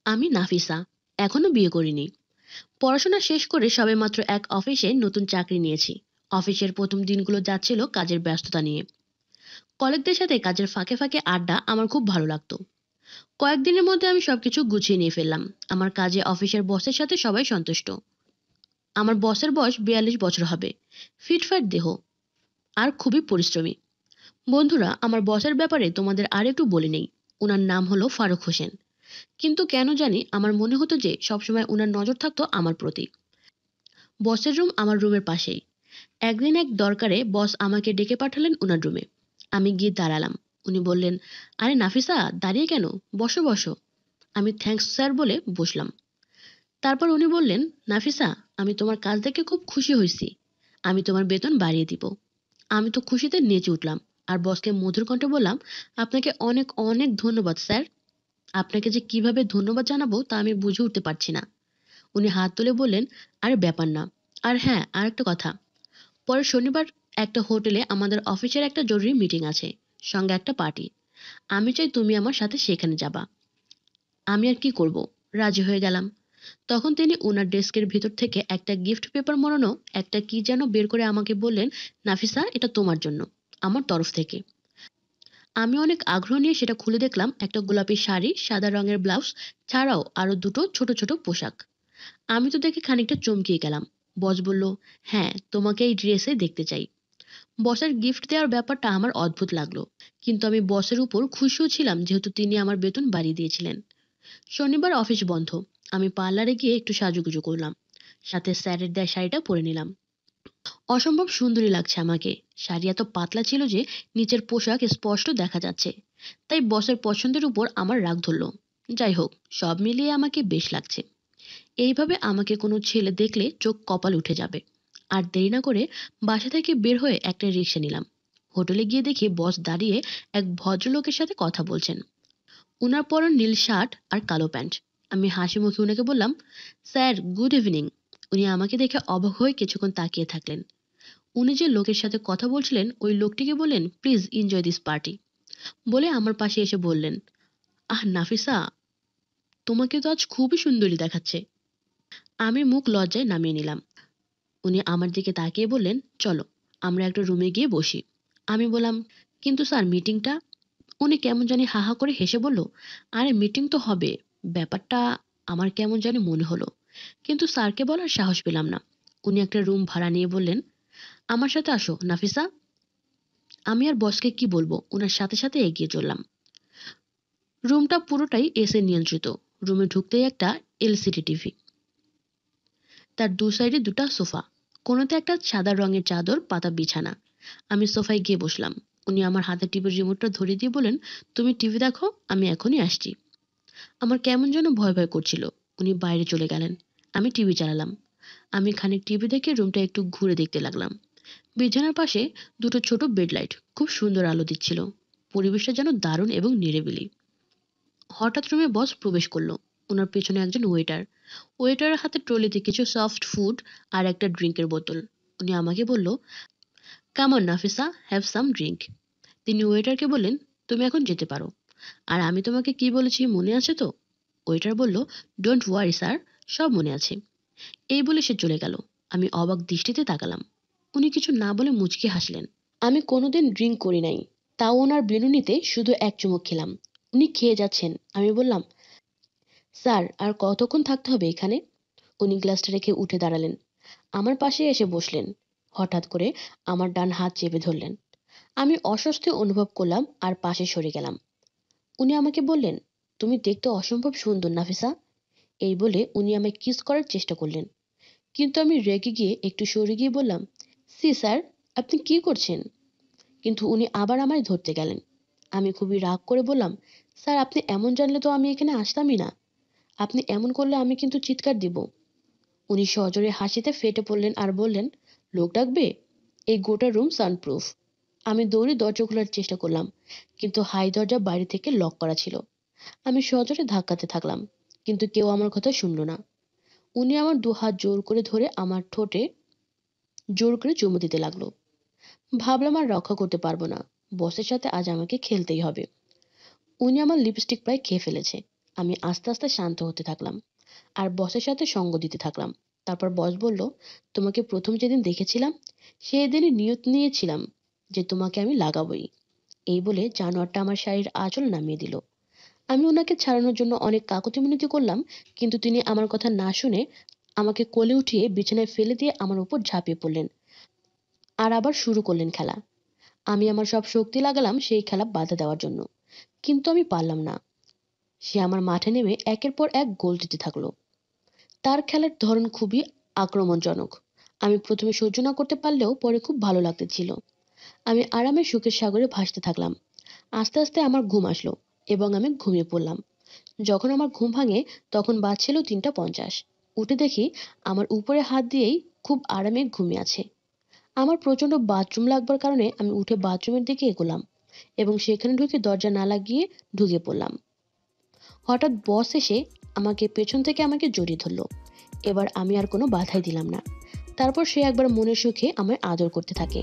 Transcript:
আমি নাফিসা। এখনো বিয়ে করিনি। পড়াশোনা শেষ করে সবেমাত্র এক অফিসে নতুন চাকরি নিয়েছি। অফিসের প্রথম দিনগুলো যাচ্ছিল কাজের ব্যস্ততা নিয়ে। কলিগদের সাথে কাজের ফাঁকে ফাঁকে আড্ডা আমার খুব ভালো লাগতো। কয়েকদিনের মধ্যে আমি সবকিছু গুছিয়ে নিয়ে ফেললাম। আমার কাজে অফিসের বসের সাথে সবাই সন্তুষ্ট। আমার বসের বয়স 42 বছর হবে। ফিটফাট দেহ আর খুবই পরিশ্রমী। বন্ধুরা, আমার বসের ব্যাপারে তোমাদের আর একটু বলে নেই। ওনার নাম হলো ফারুক হোসেন। কিন্তু কেন জানি আমার মনে হতো যে সবসময় ওনার নজর থাকতো আমার প্রতি। বসের রুম আমার রুমের পাশেই। একদিন এক দরকারে বস আমাকে ডেকে পাঠালেন ওনার রুমে। আমি গিয়ে দাঁড়ালাম। উনি বললেন, আরে নাফিসা, দাঁড়িয়ে কেন? বসো বসো। আমি থ্যাঙ্কস স্যার বলে বসলাম। তারপর উনি বললেন, নাফিসা, আমি তোমার কাজ দেখে খুব খুশি হয়েছি। আমি তোমার বেতন বাড়িয়ে দিব। আমি তো খুশিতে নেচে উঠলাম। আর বসকে মধুর কণ্ঠে বললাম, আপনাকে অনেক অনেক ধন্যবাদ স্যার। আপনাকে যে কিভাবে ধন্যবাদ জানাবো তা আমি বুঝে উঠতে পারছি না। উনি হাত তুলে বললেন, আরে ব্যাপার না। আর হ্যাঁ, আর একটা কথা, পরের শনিবার একটা হোটেলে আমাদের অফিসের একটা জরুরি মিটিং আছে, সঙ্গে একটা পার্টি। আমি চাই তুমি আমার সাথে সেখানে যাবা। আমি আর কি করব, রাজি হয়ে গেলাম। তখন তিনি ওনার ডেস্কের ভিতর থেকে একটা গিফট পেপার মোড়ানো একটা কি যেন বের করে আমাকে বললেন, নাফিসা, এটা তোমার জন্য, আমার তরফ থেকে। আমি অনেক আগ্রহ নিয়ে সেটা খুলে দেখলাম একটা গোলাপি শাড়ি, সাদা রঙের ব্লাউজ, ছাড়াও আরো দুটো ছোট ছোট পোশাক। আমি তো দেখে খানিকটা চমকিয়ে গেলাম। বস বলল, হ্যাঁ, তোমাকে এই ড্রেসে দেখতে চাই। বসের গিফট দেওয়ার ব্যাপারটা আমার অদ্ভুত লাগলো। কিন্তু আমি বসের উপর খুশিও ছিলাম যেহেতু তিনি আমার বেতন বাড়িয়ে দিয়েছিলেন। শনিবার অফিস বন্ধ। আমি পার্লারে গিয়ে একটু সাজুগুজু করলাম। সাথে স্যারের দেয়া শাড়িটা পরে নিলাম। অসম্ভব সুন্দরী লাগছে আমাকে। শাড়ি এত পাতলা ছিল যে নিচের পোশাক স্পষ্ট দেখা যাচ্ছে। তাই বসের পছন্দের উপর আমার রাগ ধরল। যাই হোক, সব মিলিয়ে আমাকে বেশ লাগছে। এইভাবে আমাকে কোনো ছেলে দেখলে চোখ কপাল উঠে যাবে। আর দেরি না করে বাসা থেকে বের হয়ে একটা রিক্সা নিলাম। হোটেলে গিয়ে দেখি বস দাঁড়িয়ে এক ভদ্রলোকের সাথে কথা বলছেন। উনার পরন নীল শার্ট আর কালো প্যান্ট। আমি হাসি মুখে উনাকে বললাম, স্যার, গুড ইভিনিং। উনি আমাকে দেখে অবাক হয়ে কিছুক্ষণ তাকিয়ে থাকলেন। উনি যে লোকের সাথে কথা বলছিলেন ওই লোকটিকে বললেন, প্লিজ এনজয় দিস পার্টি বলে আমার পাশে এসে বললেন, আহ নাফিসা, তোমাকে তো আজ খুবই সুন্দরী দেখাচ্ছে। আমি মুখ লজ্জায় নামিয়ে নিলাম। উনি আমার দিকে তাকিয়ে বললেন, চলো আমরা একটা রুমে গিয়ে বসি। আমি বললাম, কিন্তু স্যার, মিটিংটা? উনি কেমন জানি হা হা করে হেসে বলল, আরে মিটিং তো হবে। ব্যাপারটা আমার কেমন জানি মনে হলো, কিন্তু স্যারকে বলার সাহস পেলাম না। উনি একটা রুম ভাড়া নিয়ে বললেন, আমার সাথে আসো নাফিসা। আমি আর বসকে কি বলবো, ওনার সাথে সাথে এগিয়ে চললাম। রুমটা পুরোটাই এসি নিয়ন্ত্রিত। রুমে ঢুকতেই একটা এলসিডি টিভি, তার দু সাইডে দুটো সোফা, কোনোতে একটা সাদা রঙের চাদর পাতা বিছানা। আমি সোফায় গিয়ে বসলাম। উনি আমার হাতে টিভির রিমোটটা ধরিয়ে দিয়ে বলেন, তুমি টিভি দেখো, আমি এখনই আসছি। আমার কেমন যেন ভয় ভয় করছিল। উনি বাইরে চলে গেলেন। আমি টিভি চালালাম। আমি খানিক টিভি দেখে রুমটা একটু ঘুরে দেখতে লাগলাম। বিছানার পাশে দুটো ছোট বেড লাইট খুব সুন্দর আলো দিচ্ছিল। পরিবেশটা যেন দারুণ এবং নিরিবিলি। হঠাৎ রুমে বস প্রবেশ করলো। ওনার পেছনে একজন ওয়েটার। ওয়েটারের হাতে ট্রলিতে কিছু সফট ফুড আর একটা ড্রিঙ্কের বোতল। উনি আমাকে বলল, come on Nafisa, have some drink. তিনি ওয়েটারকে বললেন, তুমি এখন যেতে পারো। আর আমি তোমাকে কি বলেছি মনে আছে তো? ওয়েটার বলল, ডোন্ট ওয়ারি স্যার, সব মনে আছে। এই বলে সে চলে গেল। আমি অবাক দৃষ্টিতে তাকালাম। উনি কিছু না বলে মুচকি হাসলেন। আমি কোনোদিন ড্রিঙ্ক করি নাই, তাও ওনার বিনুনিতে শুধু এক চুমুক খেলাম। উনি খেয়ে যাচ্ছেন। আমি বললাম, স্যার, আর কতক্ষণ থাকতে হবে এখানে? উনি গ্লাসটা রেখে উঠে দাঁড়ালেন। আমার পাশে এসে বসলেন। হঠাৎ করে আমার ডান হাত চেপে ধরলেন। আমি অস্বস্তি অনুভব করলাম আর পাশে সরে গেলাম। উনি আমাকে বললেন, তুমি দেখতে অসম্ভব সুন্দর নাফিসা। এই বলে উনি আমায় কিস করার চেষ্টা করলেন। কিন্তু আমি রেগে গিয়ে একটু সরে গিয়ে বললাম, সি স্যার, আপনি কি করছেন? কিন্তু উনি আবার আমায় ধরতে গেলেন। আমি খুবই রাগ করে বললাম, স্যার, আপনি এমন জানলে তো আমি এখানে আসতামই না। আপনি এমন করলে আমি কিন্তু চিৎকার দিব। উনি সজোরে হাসিতে ফেটে পড়লেন আর বললেন, লোক ডাকবে? এই গোটা রুম সানপ্রুফ। আমি দৌড়ে দরজা খোলার চেষ্টা করলাম, কিন্তু হাই দরজা বাইরে থেকে লক করা ছিল। আমি সজোরে ধাক্কাতে থাকলাম, কিন্তু কেউ আমার কথা শুনল না। উনি আমার দু হাত জোর করে ধরে আমার ঠোঁটে জোর করে চুমু দিতে লাগলো। ভাবলাম আর রক্ষা করতে পারবো না। বসের সাথে আজ আমাকে খেলতেই হবে। উনি আমার লিপস্টিক প্রায় খেয়ে ফেলেছে। আমি আস্তে আস্তে শান্ত হতে থাকলাম আর বসের সাথে সঙ্গ দিতে থাকলাম। তারপর বস বলল, তোমাকে প্রথম যেদিন দেখেছিলাম সেই দিনই নিয়ত নিয়েছিলাম যে তোমাকে আমি লাগাবই। এই বলে জানোয়ারটা আমার শাড়ির আঁচল নামিয়ে দিল। আমি ওনাকে ছাড়ানোর জন্য অনেক কাকুতি মিনতি করলাম, কিন্তু তিনি আমার কথা না শুনে আমাকে কোলে উঠিয়ে বিছানায় ফেলে দিয়ে আমার উপর ঝাঁপিয়ে পড়লেন আর আবার শুরু করলেন খেলা। আমি আমার সব শক্তি লাগালাম সেই খেলা বাধা দেওয়ার জন্য, কিন্তু আমি পারলাম না। সে আমার মাঠে নেমে একের পর এক গোল দিতে থাকলো। তার খেলার ধরন খুবই আক্রমণজনক। আমি প্রথমে সহ্য না করতে পারলেও পরে খুব ভালো লাগতেছিল। আমি আরামে সুখের সাগরে ভাসতে থাকলাম। আস্তে আস্তে আমার ঘুম আসলো এবং আমি ঘুমিয়ে পড়লাম। যখন আমার ঘুম ভাঙে তখন বাজছিল ৩:৫০। উঠে দেখি আমার উপরে হাত দিয়েই খুব আরামে ঘুমিয়ে আছে। আমার প্রচন্ড বাথরুম লাগবার কারণে আমি উঠে বাথরুমের দিকে এগোলাম এবং সেখানে ঢুকে দরজা না লাগিয়ে ঢুকে পড়লাম। হঠাৎ বস এসে আমাকে পেছন থেকে আমাকে জড়িয়ে ধরলো। এবার আমি আর কোনো বাধাই দিলাম না। তারপর সে একবার মনের সুখে আমায় আদর করতে থাকে।